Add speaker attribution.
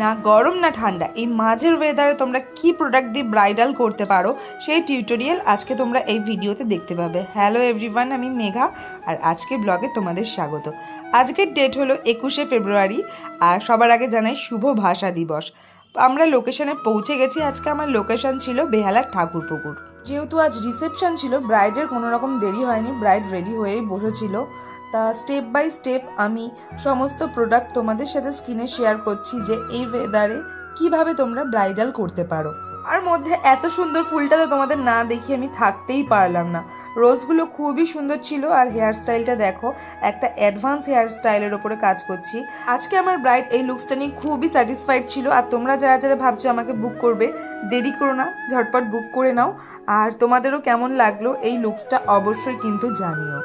Speaker 1: না গরম না ঠান্ডা, এই মাঝের ওয়েদারে তোমরা কি প্রোডাক্ট দিয়ে ব্রাইডাল করতে পারো সেই টিউটোরিয়াল আজকে তোমরা এই ভিডিওতে দেখতে পাবে। হ্যালো এভরিওয়ান, আমি মেঘা আর আজকে ব্লগে তোমাদের স্বাগত। আজকের ডেট হলো 21শে ফেব্রুয়ারি আর সবার আগে জানাই শুভ ভাষা দিবস। আমরা লোকেশনে পৌঁছে গেছি। আজকে আমার লোকেশন ছিল বেহালার ঠাকুরপুকুর। যেহেতু আজ রিসেপশন ছিল, ব্রাইডের কোনো রকম দেরি হয়নি, ব্রাইড রেডি হয়েই বসেছিল। তা স্টেপ বাই স্টেপ আমি সমস্ত প্রোডাক্ট তোমাদের সাথে স্ক্রিনে শেয়ার করছি যে এই ওয়েদারে কিভাবে তোমরা ব্রাইডাল করতে পারো। আর মধ্যে এত সুন্দর ফুলটা তো তোমাদের না দেখিয়ে আমি থাকতেই পারলাম না। রোজগুলো খুবই সুন্দর ছিল আর হেয়ার স্টাইলটা দেখো, একটা অ্যাডভান্স হেয়ার স্টাইলের ওপরে কাজ করছি। আজকে আমার ব্রাইড এই লুকসটা নিয়ে খুবই স্যাটিসফাইড ছিল। আর তোমরা যারা যারা ভাবছো আমাকে বুক করবে, দেরি করো না, ঝটপট বুক করে নাও। আর তোমাদেরও কেমন লাগলো এই লুকসটা অবশ্যই কিন্তু জানিও।